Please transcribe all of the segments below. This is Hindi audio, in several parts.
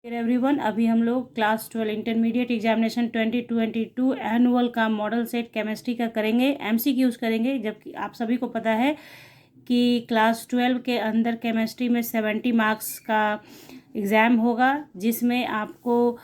एवरीवन, अभी हम लोग क्लास 12 इंटरमीडिएट एग्जामिनेशन 2022 एनुअल का मॉडल सेट केमिस्ट्री का करेंगे, एमसीक्यूज करेंगे। जबकि आप सभी को पता है कि क्लास 12 के अंदर केमिस्ट्री में 70 मार्क्स का एग्ज़ाम होगा, जिसमें आपको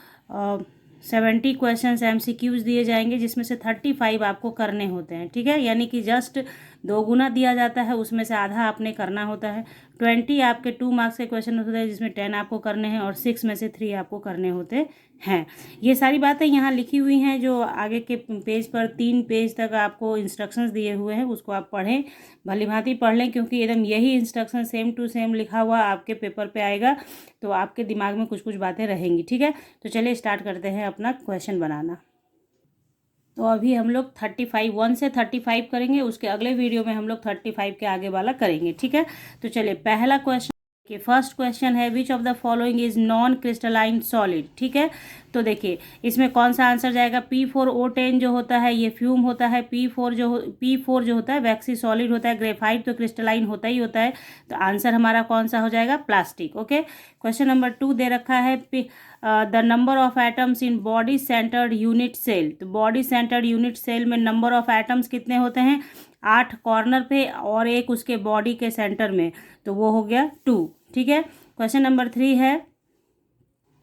70 क्वेश्चंस एमसीक्यूज दिए जाएंगे, जिसमें से 35 आपको करने होते हैं। ठीक है, यानी कि जस्ट 2 गुना दिया जाता है, उसमें से आधा आपने करना होता है। 20 आपके 2 मार्क्स के क्वेश्चन होते हैं, जिसमें 10 आपको करने हैं और 6 में से 3 आपको करने होते हैं। ये सारी बातें यहाँ लिखी हुई हैं, जो आगे के पेज पर 3 पेज तक आपको इंस्ट्रक्शंस दिए हुए हैं, उसको आप पढ़ें, भली भांति पढ़ लें, क्योंकि एकदम यही इंस्ट्रक्शन सेम टू सेम लिखा हुआ आपके पेपर पे आएगा, तो आपके दिमाग में कुछ कुछ बातें रहेंगी। ठीक है, तो चलिए स्टार्ट करते हैं अपना क्वेश्चन बनाना। तो अभी हम लोग 35 1 से 35 करेंगे, उसके अगले वीडियो में हम लोग 35 के आगे वाला करेंगे। ठीक है, तो चलिए पहला क्वेश्चन कि फर्स्ट क्वेश्चन है, which of the following is non crystalline solid. ठीक है, तो देखिए इसमें कौन सा आंसर जाएगा। P4O10 जो होता है ये फ्यूम होता है, P4 जो होता है वैक्सी सॉलिड होता है, ग्रेफाइट तो क्रिस्टलाइन होता ही होता है। तो आंसर हमारा कौन सा हो जाएगा, प्लास्टिक। ओके, क्वेश्चन नंबर 2 दे रखा है, the number of atoms in body centred unit cell. तो बॉडी सेंटर्ड यूनिट सेल में नंबर ऑफ एटम्स कितने होते हैं, 8 कॉर्नर पे और एक उसके बॉडी के सेंटर में, तो वो हो गया 2। ठीक है, क्वेश्चन नंबर 3 है,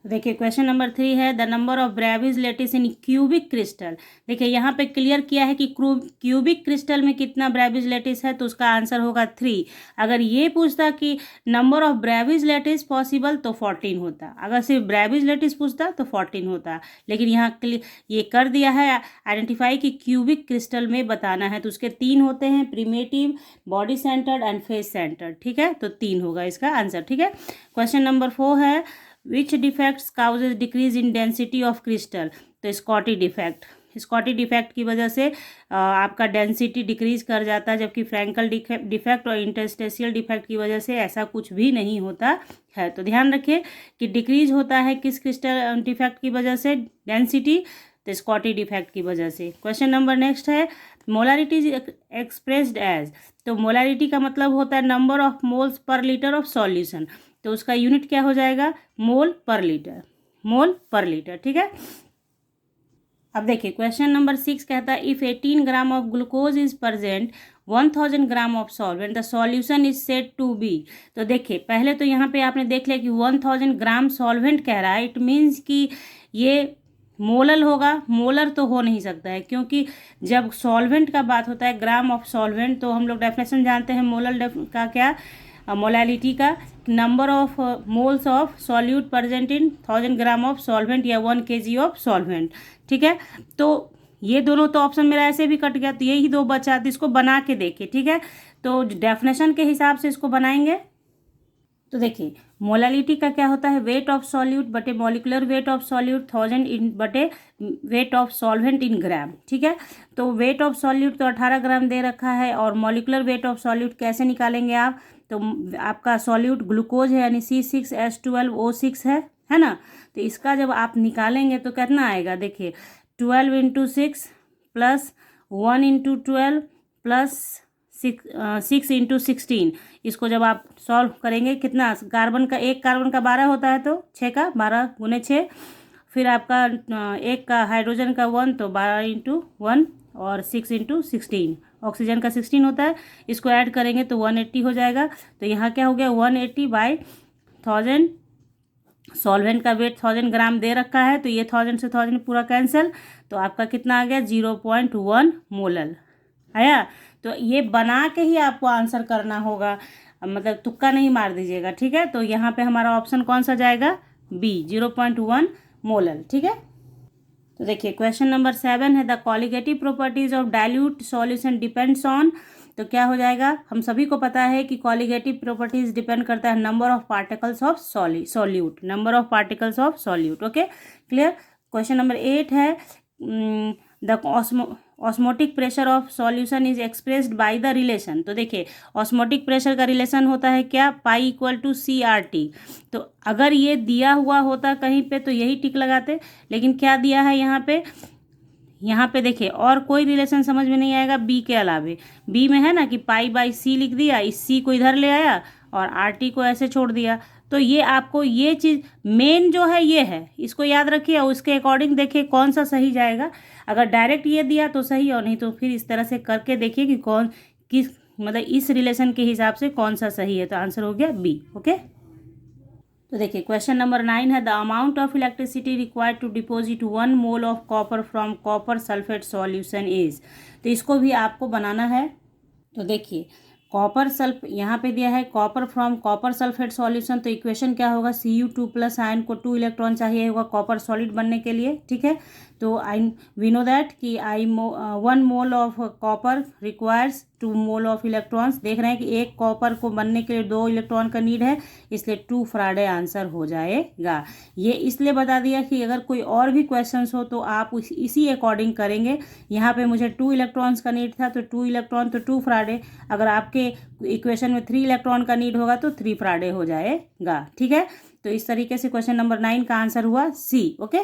देखिए क्वेश्चन नंबर 3 है, the number of Bravais lattice in cubic crystal. देखिए यहाँ पे क्लियर किया है कि क्यूबिक क्रिस्टल में कितना ब्रेविज लेटिस है, तो उसका आंसर होगा 3। अगर ये पूछता कि number of Bravais lettuce possible तो 14 होता, अगर सिर्फ ब्रेविज लेटिस पूछता तो 14 होता, लेकिन यहाँ ये कर दिया है आइडेंटिफाई कि क्यूबिक क्रिस्टल में बताना है, तो उसके 3 होते हैं, primitive, body centred and face centred. ठीक है, तो 3 होगा इसका आंसर। ठीक है, क्वेश्चन नंबर 4 है, which defects causes decrease in density of crystal. तो स्कॉटी डिफेक्ट, स्कॉटी डिफेक्ट की वजह से आपका डेंसिटी डिक्रीज कर जाता है, जबकि फ्रैंकल डिफेक्ट और इंटरस्टेशियल डिफेक्ट की वजह से ऐसा कुछ भी नहीं होता है। तो ध्यान रखिए कि डिक्रीज होता है किस क्रिस्टल डिफेक्ट की वजह से, डेंसिटी, तो स्कॉटी डिफेक्ट की वजह से। क्वेश्चन नंबर नेक्स्ट है, मोलारिटी इज एक्सप्रेस्ड एज। तो मोलारिटी का मतलब होता है number of moles per litre of solution, तो उसका यूनिट क्या हो जाएगा, मोल पर लीटर, मोल पर लीटर। ठीक है, अब देखिए क्वेश्चन नंबर 6 कहता है, if 18 gram of glucose is present 1000 gram of solvent the solution is said to be. तो देखिए पहले तो यहाँ पे आपने देख लिया कि 1000 ग्राम सॉल्वेंट कह रहा है, इट मीन्स कि ये मोलल होगा। मोलर तो हो नहीं सकता है, क्योंकि जब सॉल्वेंट का बात होता है, ग्राम ऑफ सॉल्वेंट, तो हम लोग डेफिनेशन जानते हैं मोलल का क्या, मोलालिटी का, number of moles of solute present in 1000 gram of solvent या 1 kg ऑफ सॉल्वेंट। ठीक है, तो ये दोनों तो ऑप्शन मेरा ऐसे भी कट गया, तो यही 2 बचा, तो इसको बना के देखिए। ठीक है, तो डेफिनेशन के हिसाब से इसको बनाएंगे। तो देखिए मोलालिटी का क्या होता है, वेट ऑफ सॉल्यूट बटे मॉलिकुलर वेट ऑफ सॉल्यूट 1000 इन बटे वेट ऑफ सॉल्वेंट इन ग्राम। ठीक है, तो वेट ऑफ सॉल्यूट तो 18 ग्राम दे रखा है, और मॉलिकुलर वेट ऑफ सॉल्यूट कैसे निकालेंगे आप, तो आपका सॉल्यूट ग्लूकोज है यानी C6H12O6 है ना। तो इसका जब आप निकालेंगे तो कितना आएगा, देखिए 12 × 6 प्लस 1 × 12 प्लस 6 × 16, इसको जब आप सॉल्व करेंगे कितना, कार्बन का, एक कार्बन का 12 होता है, तो 6 का 12 × 6, फिर आपका एक का हाइड्रोजन का 1, तो 12 × 1 और 6 × 16, ऑक्सीजन का 16 होता है, इसको ऐड करेंगे तो 180 हो जाएगा। तो यहाँ क्या हो गया, 180/1000, सॉल्वेंट का वेट 1000 ग्राम दे रखा है, तो ये 1000 से 1000 पूरा कैंसिल, तो आपका कितना आ गया, 0.1 मोलल आया। तो ये बना के ही आपको आंसर करना होगा, मतलब तुक्का नहीं मार दीजिएगा। ठीक है, तो यहाँ पे हमारा ऑप्शन कौन सा जाएगा, बी, 0.1 मोलल। ठीक है, तो देखिए क्वेश्चन नंबर 7 है, the colligative properties of dilute solution depends on. तो क्या हो जाएगा, हम सभी को पता है कि कॉलिगेटिव प्रॉपर्टीज डिपेंड करता है number of particles of solute, number of particles of solute. Okay, clear. Question number 8 है, the osmotic pressure of solution is expressed by the relation. तो देखिए ऑस्मोटिक प्रेशर का रिलेशन होता है क्या, पाई इक्वल टू CRT। तो अगर ये दिया हुआ होता कहीं पे तो यही टिक लगाते, लेकिन क्या दिया है यहाँ पे देखिए और कोई रिलेशन समझ में नहीं आएगा बी के अलावे। बी में है ना कि पाई बाई सी लिख दिया, इस सी को इधर ले आया और RT को ऐसे छोड़ दिया। तो ये आपको ये चीज़ मेन जो है ये है, इसको याद रखिए और उसके अकॉर्डिंग देखिए कौन सा सही जाएगा। अगर डायरेक्ट ये दिया तो सही, और नहीं तो फिर इस तरह से करके देखिए कि कौन किस मतलब इस रिलेशन के हिसाब से कौन सा सही है। तो आंसर हो गया बी। ओके, तो देखिए क्वेश्चन नंबर 9 है the amount of electricity required to deposit 1 mole of copper from copper sulphate solution is. तो इसको भी आपको बनाना है। तो देखिए कॉपर सल्फ यहाँ पे दिया है copper from copper sulphate solution. तो इक्वेशन क्या होगा, Cu2+ आयन को 2 इलेक्ट्रॉन चाहिए होगा कॉपर सॉलिड बनने के लिए। ठीक है, तो वी नो दैट कि 1 mole of copper requires 2 mole of electrons. देख रहे हैं कि एक कॉपर को बनने के लिए 2 इलेक्ट्रॉन का नीड है, इसलिए 2 फराडे आंसर हो जाएगा। ये इसलिए बता दिया कि अगर कोई और भी क्वेश्चंस हो तो आप इसी अकॉर्डिंग करेंगे। यहाँ पे मुझे 2 इलेक्ट्रॉन्स का नीड था तो 2 इलेक्ट्रॉन तो 2 फराडे। अगर आपके इक्वेशन में 3 इलेक्ट्रॉन का नीड होगा तो 3 फराडे हो जाएगा। ठीक है, तो इस तरीके से क्वेश्चन नंबर 9 का आंसर हुआ सी। ओके,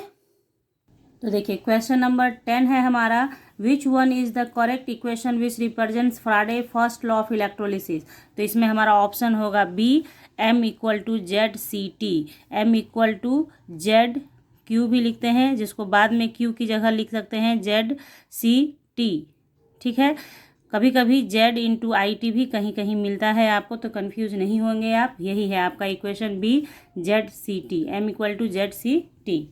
तो देखिए क्वेश्चन नंबर 10 है हमारा which one is the correct equation which represents Faraday first law of electrolysis. तो इसमें हमारा ऑप्शन होगा बी, M=ZCT। M=ZQ भी लिखते हैं, जिसको बाद में Q की जगह लिख सकते हैं ZCT। ठीक है, कभी कभी Z×IT भी कहीं कहीं मिलता है आपको, तो कंफ्यूज नहीं होंगे आप। यही है आपका इक्वेशन बी, ZCT। M=ZCT।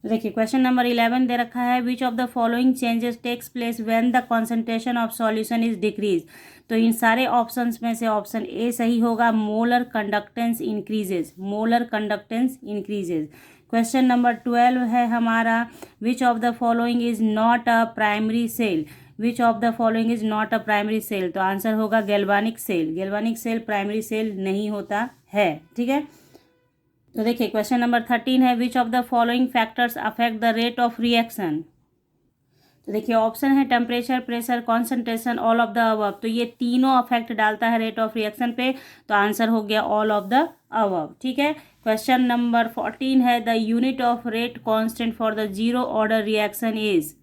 देखिए क्वेश्चन नंबर 11 दे रखा है which of the following changes takes place when the concentration of solution is decrease. तो इन सारे ऑप्शंस में से ऑप्शन ए सही होगा, molar conductance increases. Molar conductance increases. Question number 12 है हमारा which of the following is not a primary cell. Which of the following is not a primary cell. तो आंसर होगा galvanic cell. Galvanic cell primary cell नहीं होता है। ठीक है, तो देखिए क्वेश्चन नंबर 13 है which of the following factors affect the rate of reaction. तो देखिए ऑप्शन है temperature, pressure, concentration, all of the above. तो ये तीनों अफेक्ट डालता है रेट ऑफ रिएक्शन पे, तो आंसर हो गया ऑल ऑफ द अबव। ठीक है, क्वेश्चन नंबर 14 है the unit of rate constant for the zero order reaction is.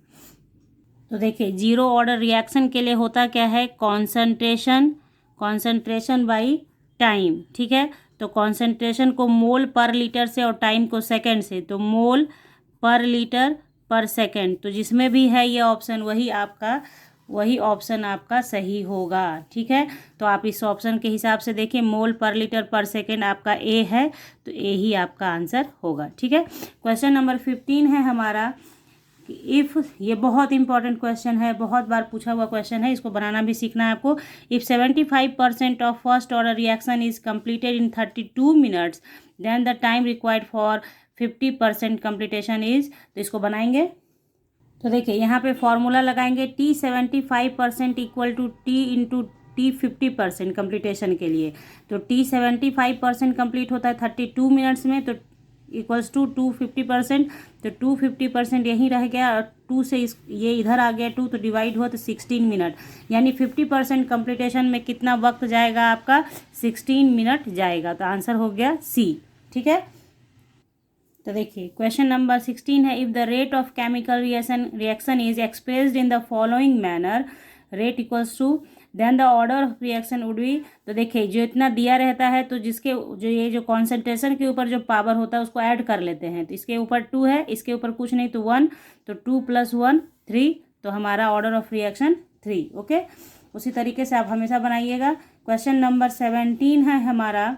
तो देखिए जीरो ऑर्डर रिएक्शन के लिए होता क्या है, कॉन्सेंट्रेशन, कॉन्सेंट्रेशन बाई टाइम। ठीक है, तो कॉन्सेंट्रेशन को मोल पर लीटर से और टाइम को सेकंड से, तो मोल पर लीटर पर सेकंड। तो जिसमें भी है ये ऑप्शन वही ऑप्शन आपका सही होगा। ठीक है, तो आप इस ऑप्शन के हिसाब से देखिए मोल पर लीटर पर सेकंड आपका ए है, तो ए ही आपका आंसर होगा। ठीक है, क्वेश्चन नंबर 15 है हमारा कि इफ़, ये बहुत इंपॉर्टेंट क्वेश्चन है, बहुत बार पूछा हुआ क्वेश्चन है, इसको बनाना भी सीखना है आपको। If 75% of first order reaction is completed in 32 minutes then the time required for 50% completion is. तो इसको बनाएंगे। तो देखिए यहाँ पे फॉर्मूला लगाएंगे T75% equal to T × T50% कम्प्लीटेशन के लिए। तो T75% कम्प्लीट होता है 32 मिनट्स में, तो इक्वल्स टू 250%। तो 250% यहीं रह गया, और 2 से ये इधर आ गया 2, तो डिवाइड हुआ तो 16 मिनट, यानी 50% कम्प्लीटेशन में कितना वक्त जाएगा आपका, 16 मिनट जाएगा। तो आंसर हो गया सी। ठीक है, तो देखिए क्वेश्चन नंबर 16 है if the rate of chemical reaction is expressed in the following manner, rate equals to then the order of reaction would be. तो देखिए जो इतना दिया रहता है तो जिसके जो कॉन्सेंट्रेशन के ऊपर जो पावर होता है उसको ऐड कर लेते हैं। तो इसके ऊपर 2 है, इसके ऊपर कुछ नहीं तो 1, तो 2 + 1 3, तो हमारा ऑर्डर ऑफ रिएक्शन 3। ओके, उसी तरीके से आप हमेशा बनाइएगा। क्वेश्चन नंबर 17 है हमारा,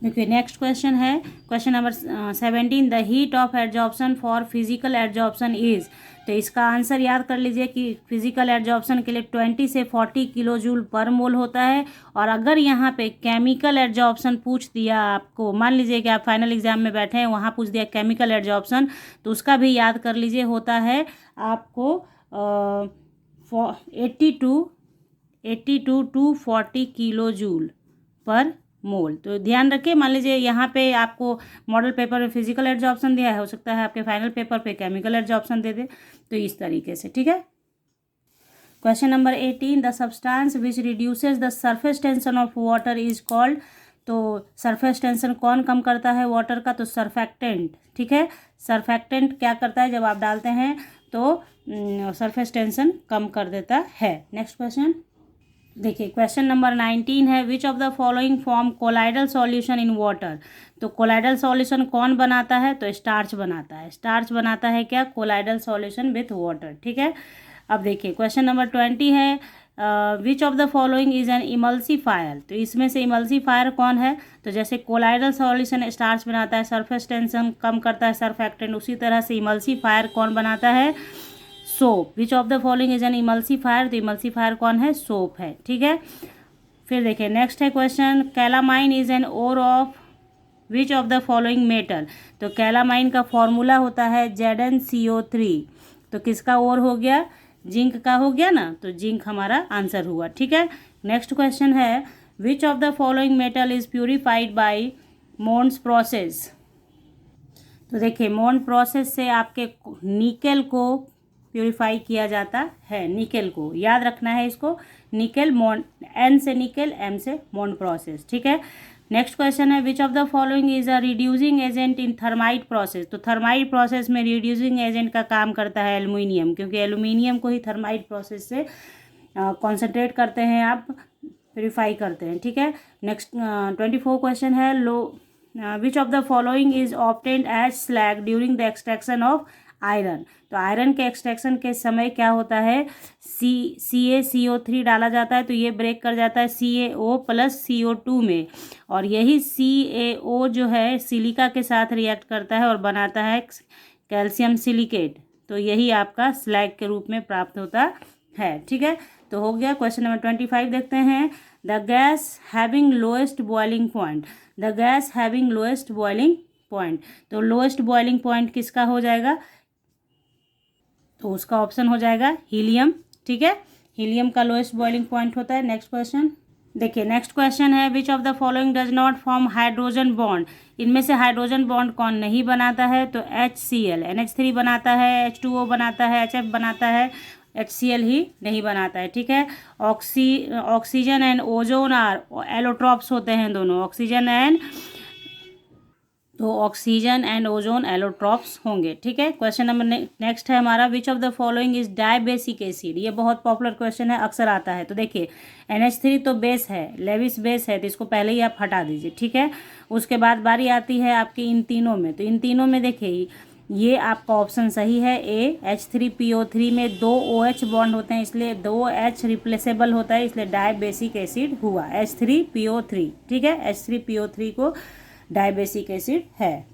देखिए नेक्स्ट क्वेश्चन है question number 17 the heat of adsorption for physical adsorption is. तो इसका आंसर याद कर लीजिए कि फिजिकल एडजॉर्प्शन के लिए 20 से 40 किलो जूल पर मोल होता है। और अगर यहाँ पे केमिकल एडजॉर्प्शन पूछ दिया आपको, मान लीजिए कि आप फाइनल एग्जाम में बैठे हैं, वहाँ पूछ दिया केमिकल एडजॉर्प्शन, तो उसका भी याद कर लीजिए, होता है आपको 80 to 40 किलो जूल पर मोल। तो ध्यान रखिए, मान लीजिए यहाँ पे आपको मॉडल पेपर में फिजिकल एडजॉर्प्शन दिया है, हो सकता है आपके फाइनल पेपर पे केमिकल एडजॉर्प्शन दे दे, तो इस तरीके से। ठीक है, question number 18 the substance which reduces the surface tension of water is called. तो सरफेस टेंशन कौन कम करता है वाटर का, तो सरफेक्टेंट। ठीक है, सरफेक्टेंट क्या करता है, जब आप डालते हैं तो सरफेस टेंशन कम कर देता है। नेक्स्ट क्वेश्चन, देखिए क्वेश्चन नंबर 19 है, which of the following form colloidal solution in water. तो कोलाइडल सॉल्यूशन कौन बनाता है, तो स्टार्च बनाता है। स्टार्च बनाता है क्या, कोलाइडल सॉल्यूशन विथ वाटर। ठीक है, अब देखिए क्वेश्चन नंबर 20 है, which of the following is an emulsifier. तो इसमें से इमल्सीफायर कौन है, तो जैसे कोलाइडल सॉल्यूशन स्टार्च बनाता है, सरफेस टेंशन कम करता है सरफेक्टेंट, उसी तरह से इमल्सीफायर कौन बनाता है, soap. Which of the following is an emulsifier, तो इमल्सीफायर कौन है, सोप है। ठीक है, फिर देखिए नेक्स्ट है question, calamine is an ore of which of the following metal. तो कैलामाइन का फॉर्मूला होता है ZnCO3। तो किसका ओर हो गया, जिंक का हो गया ना, तो जिंक हमारा आंसर हुआ। ठीक है, नेक्स्ट क्वेश्चन है, which of the following metal is purified by Mond's process. तो देखिए मोन्स प्रोसेस से आपके निकेल को प्यूरिफाई किया जाता है, निकेल को याद रखना है इसको, निकेल मोन, N से निकेल, M से मोन प्रोसेस। ठीक है, नेक्स्ट क्वेश्चन है, which of the following is a reducing agent in thermite process. तो थर्माइट प्रोसेस में रिड्यूसिंग एजेंट का काम करता है एल्यूमिनियम, क्योंकि एल्यूमिनियम को ही थर्माइट प्रोसेस से कॉन्सेंट्रेट करते हैं, आप प्यूरिफाई करते हैं। ठीक है, नेक्स्ट 24 क्वेश्चन है, which of the following is obtained as slag during the extraction of iron. तो आयरन के एक्सट्रैक्शन के समय क्या होता है, CaCO3 डाला जाता है, तो ये ब्रेक कर जाता है CaO प्लस CO2 में, और यही CaO जो है सिलिका के साथ रिएक्ट करता है और बनाता है कैल्शियम सिलिकेट। तो यही आपका स्लैग के रूप में प्राप्त होता है। ठीक है, तो हो गया। क्वेश्चन नंबर 25 देखते हैं, the gas having lowest boiling point. The gas having lowest boiling point, तो लोएस्ट बॉइलिंग पॉइंट किसका हो जाएगा, तो उसका ऑप्शन हो जाएगा हीलियम। ठीक है, हीलियम का लोएस्ट बॉइलिंग पॉइंट होता है। नेक्स्ट क्वेश्चन देखिए, नेक्स्ट क्वेश्चन है, which of the following does not form hydrogen bond. इनमें से हाइड्रोजन बॉन्ड कौन नहीं बनाता है, तो HCl, NH3 बनाता है, H2O बनाता है, HF बनाता है, HCl ही नहीं बनाता है। ठीक है, oxygen and ozone are allotropes होते हैं दोनों, ऑक्सीजन एंड, तो ऑक्सीजन एंड ओजोन एलोट्रॉप्स होंगे। ठीक है, क्वेश्चन नंबर नेक्स्ट है हमारा, which of the following is dibasic acid. ये बहुत पॉपुलर क्वेश्चन है, अक्सर आता है। तो देखिए NH3 तो बेस है, लेविस बेस है, तो इसको पहले ही आप हटा दीजिए। ठीक है, उसके बाद बारी आती है आपकी इन तीनों में। तो इन तीनों में देखिए ये आपका ऑप्शन सही है ए, H3PO3 में 2 OH बॉन्ड होते हैं, इसलिए 2 H रिप्लेसेबल होता है, इसलिए डायबेसिक एसिड हुआ H3PO3। ठीक है, H3PO3 को डायबेसिक एसिड है।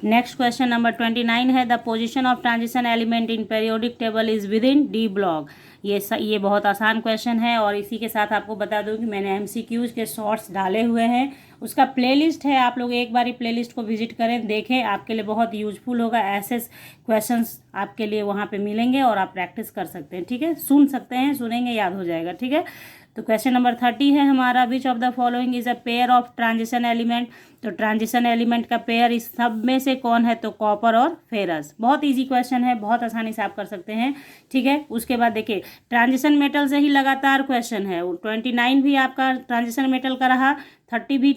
नेक्स्ट क्वेश्चन नंबर 29 है, the position of transition element in periodic table is with in D block. ये बहुत आसान क्वेश्चन है, और इसी के साथ आपको बता दूं कि मैंने MCQs के शॉर्ट्स डाले हुए हैं, उसका प्लेलिस्ट है, आप लोग एक बार प्लेलिस्ट को विजिट करें, देखें, आपके लिए बहुत यूजफुल होगा। ऐसे क्वेश्चंस आपके लिए वहाँ पे मिलेंगे और आप प्रैक्टिस कर सकते हैं। ठीक है, सुन सकते हैं, सुनेंगे याद हो जाएगा। ठीक है, तो क्वेश्चन नंबर 30 है हमारा, which of the following is a pair of transition element. तो ट्रांजिशन एलिमेंट का पेयर इस सब में से कौन है, तो कॉपर और फेरस। बहुत इजी क्वेश्चन है, बहुत आसानी से आप कर सकते हैं। ठीक है, उसके बाद देखिए ट्रांजिशन मेटल से ही लगातार क्वेश्चन है, 29 भी आपका ट्रांजिशन मेटल का रहा, 30 भी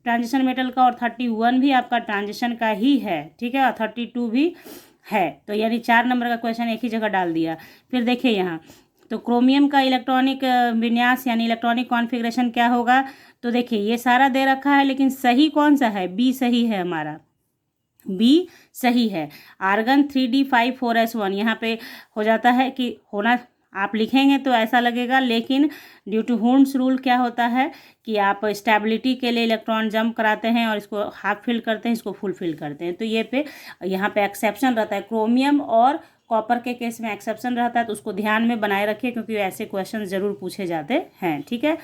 ट्रांजिशन मेटल का, और 31 भी आपका ट्रांजिशन का ही है। ठीक है, और 32 भी है, तो यानी 4 नंबर का क्वेश्चन एक ही जगह डाल दिया। फिर देखिए यहाँ, तो क्रोमियम का इलेक्ट्रॉनिक विन्यास यानी इलेक्ट्रॉनिक कॉन्फ़िगरेशन क्या होगा। तो देखिए ये सारा दे रखा है, लेकिन सही कौन सा है, बी सही है हमारा, बी सही है। आर्गन 3d5 4s1 यहाँ पे हो जाता है कि होना, आप लिखेंगे तो ऐसा लगेगा, लेकिन ड्यू टू हुंड्स रूल क्या होता है कि आप स्टेबिलिटी के लिए इलेक्ट्रॉन जंप कराते हैं और इसको हाफ फिल करते हैं, इसको फुल फिल करते हैं। तो ये पे यहाँ पे एक्सेप्शन रहता है, क्रोमियम और कॉपर के केस में एक्सेप्शन रहता है, तो उसको ध्यान में बनाए रखिए, क्योंकि ऐसे क्वेश्चन जरूर पूछे जाते हैं। ठीक है,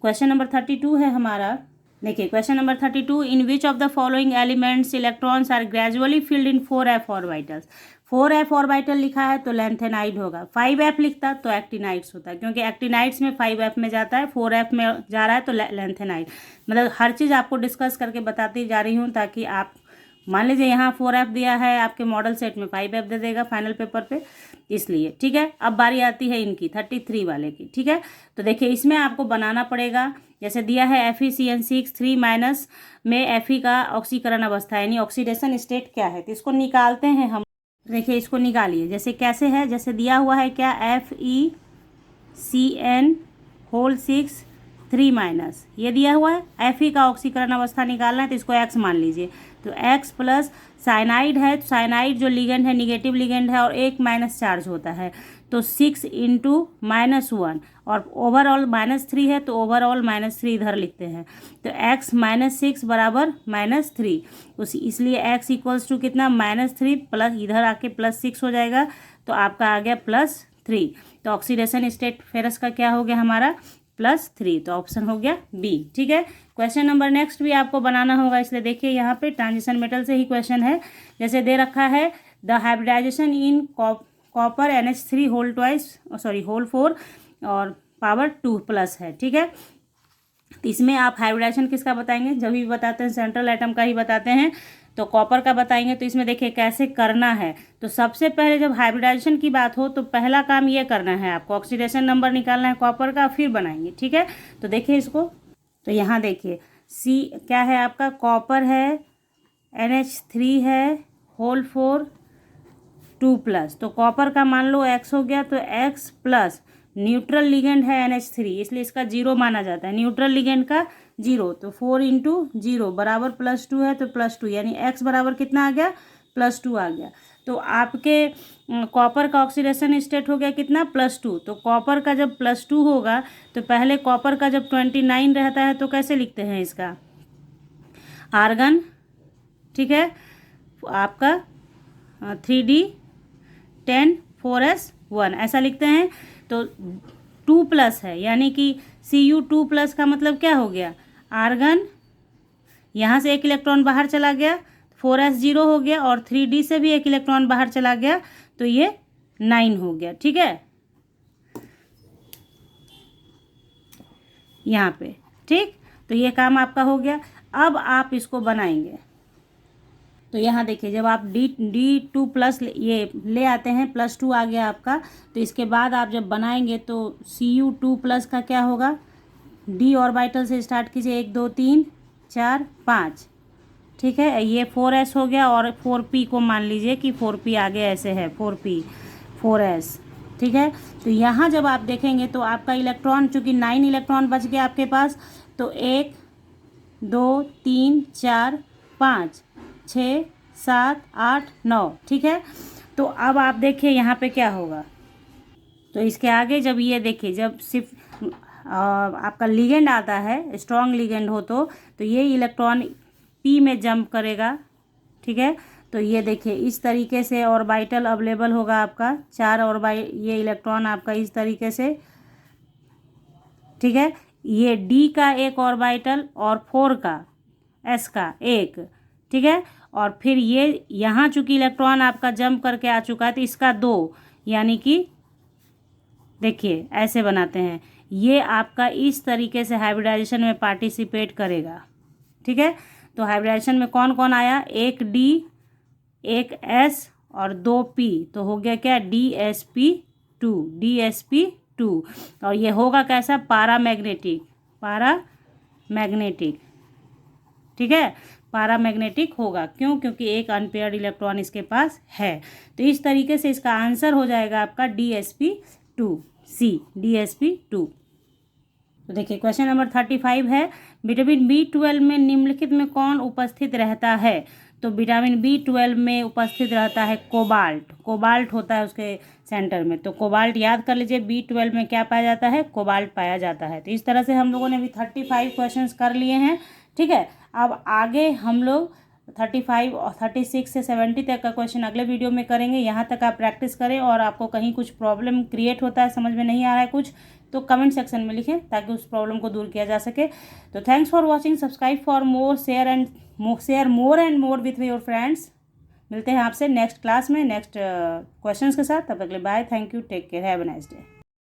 क्वेश्चन नंबर 32 है हमारा। देखिए question number 32, in which of the following elements electrons are gradually filled in 4f orbitals. 4f orbital लिखा है तो लेंथेनाइड होगा, 5f लिखता तो एक्टिनाइड्स होता है, क्योंकि एक्टिनाइड्स में 5f में जाता है, 4f में जा रहा है तो लेंथेनाइड। मतलब हर चीज़ आपको डिस्कस करके बताती जा रही हूँ, ताकि आप मान लीजिए यहाँ 4f दिया है, आपके मॉडल सेट में 5f दे देगा फाइनल पेपर पे, इसलिए। ठीक है, अब बारी आती है इनकी 33 वाले की। ठीक है, तो देखिए इसमें आपको बनाना पड़ेगा, जैसे दिया है FeCN6 3 माइनस में Fe का ऑक्सीकरण अवस्था यानी ऑक्सीडेशन स्टेट क्या है, तो इसको निकालते हैं हम। देखिए इसको निकालिए, जैसे कैसे है, जैसे दिया हुआ है क्या, FeCN होल 6 3 माइनस ये दिया हुआ है। Fe का ऑक्सीकरण अवस्था निकालना है तो इसको x मान लीजिए। तो x प्लस साइनाइड है, तो साइनाइड जो लिगेंड है निगेटिव लिगेंड है और एक माइनस चार्ज होता है, तो 6 इंटू -1 और ओवरऑल -3 है तो ओवरऑल -3 इधर लिखते हैं। तो x -6 बराबर -3 उसी, इसलिए x इक्वल्स टू कितना -3 प्लस इधर आके +6 हो जाएगा, तो आपका आ गया +3। तो ऑक्सीडेशन स्टेट फेरस का क्या हो गया हमारा +3, तो ऑप्शन हो गया बी। ठीक है, क्वेश्चन नंबर नेक्स्ट भी आपको बनाना होगा, इसलिए देखिए यहाँ पे ट्रांजिशन मेटल से ही क्वेश्चन है। जैसे दे रखा है the hybridization in copper NH3 whole 4 और पावर 2+ है। ठीक है, तो इसमें आप हाइब्रिडाइजेशन किसका बताएंगे, जब भी बताते हैं सेंट्रल एटम का ही बताते हैं, तो कॉपर का बताएंगे। तो इसमें देखिए कैसे करना है। तो सबसे पहले जब हाइब्रिडाइजेशन की बात हो तो पहला काम ये करना है आपको, ऑक्सीडेशन नंबर निकालना है कॉपर का, फिर बनाएंगे। ठीक है, तो देखिए इसको, तो यहाँ देखिए सी क्या है आपका, कॉपर है, NH3 है, होल 4 2+, तो कॉपर का मान लो x हो गया, तो x प्लस न्यूट्रल लिगेंड है NH3 इसलिए इसका 0 माना जाता है, न्यूट्रल लिगेंड का 0, तो 4 इंटू 0 बराबर +2 है, तो +2 यानी x बराबर कितना आ गया +2 आ गया। तो आपके कॉपर का ऑक्सीडेशन स्टेट हो गया कितना +2, तो कॉपर का जब +2 होगा तो पहले कॉपर का जब 29 रहता है तो कैसे लिखते हैं इसका आर्गन। ठीक है, आपका 3D10 4s1 ऐसा लिखते हैं। तो 2+ है यानी कि Cu2+ का मतलब क्या हो गया, आर्गन, यहाँ से एक इलेक्ट्रॉन बाहर चला गया, 4s 0 हो गया और 3D से भी एक इलेक्ट्रॉन बाहर चला गया, तो ये 9 हो गया। ठीक है, यहाँ पे ठीक, तो ये काम आपका हो गया। अब आप इसको बनाएंगे, तो यहाँ देखिए जब आप D2+ ये ले आते हैं, +2 आ गया आपका, तो इसके बाद आप जब बनाएंगे तो Cu2+ का क्या होगा, D ऑर्बिटल से स्टार्ट कीजिए, 1 2 3 4 5। ठीक है, ये 4s हो गया और 4p को मान लीजिए कि 4p आगे ऐसे है, 4p 4s। ठीक है, तो यहाँ जब आप देखेंगे तो आपका इलेक्ट्रॉन, चूँकि 9 इलेक्ट्रॉन बच गया आपके पास, तो 1 2 3 4 5 6 7 8 9। ठीक है, तो अब आप देखिए यहाँ पे क्या होगा, तो इसके आगे जब ये देखिए जब सिर्फ आपका लिगेंड आता है, स्ट्रॉन्ग लिगेंड हो तो ये इलेक्ट्रॉन p में जंप करेगा। ठीक है, तो ये देखिए इस तरीके से ऑर्बिटल अवेलेबल होगा आपका, 4 ये इलेक्ट्रॉन आपका इस तरीके से। ठीक है, ये D का एक ऑर्बिटल और 4 का S का एक। ठीक है, और फिर ये यहाँ चूँकि इलेक्ट्रॉन आपका जंप करके आ चुका है तो इसका 2, यानी कि देखिए ऐसे बनाते हैं, ये आपका इस तरीके से हाइब्रिडाइजेशन में पार्टिसिपेट करेगा। ठीक है, तो हाइब्रिडाइजेशन में कौन कौन आया, एक D एक S और 2 P, तो हो गया क्या DsP2। और ये होगा कैसा, पारामैग्नेटिक। ठीक है, पारामैग्नेटिक होगा, क्यों, क्योंकि एक अनपेयर्ड इलेक्ट्रॉन इसके पास है। तो इस तरीके से इसका आंसर हो जाएगा आपका DsP2। तो देखिए क्वेश्चन नंबर 35 है, विटामिन B12 में निम्नलिखित में कौन उपस्थित रहता है। तो विटामिन B12 में उपस्थित रहता है कोबाल्ट होता है उसके सेंटर में। तो कोबाल्ट याद कर लीजिए, B12 में क्या पाया जाता है, कोबाल्ट पाया जाता है। तो इस तरह से हम लोगों ने अभी 35 क्वेश्चंस कर लिए हैं। ठीक है, अब आगे हम लोग 35 और 36 से 70 तक का क्वेश्चन अगले वीडियो में करेंगे। यहाँ तक आप प्रैक्टिस करें, और आपको कहीं कुछ प्रॉब्लम क्रिएट होता है, समझ में नहीं आ रहा है कुछ, तो कमेंट सेक्शन में लिखें ताकि उस प्रॉब्लम को दूर किया जा सके। तो thanks for watching, subscribe for more, share more and more with your friends. मिलते हैं आपसे नेक्स्ट क्लास में नेक्स्ट क्वेश्चंस के साथ। तब तक के लिए bye, thank you, take care, have a nice day.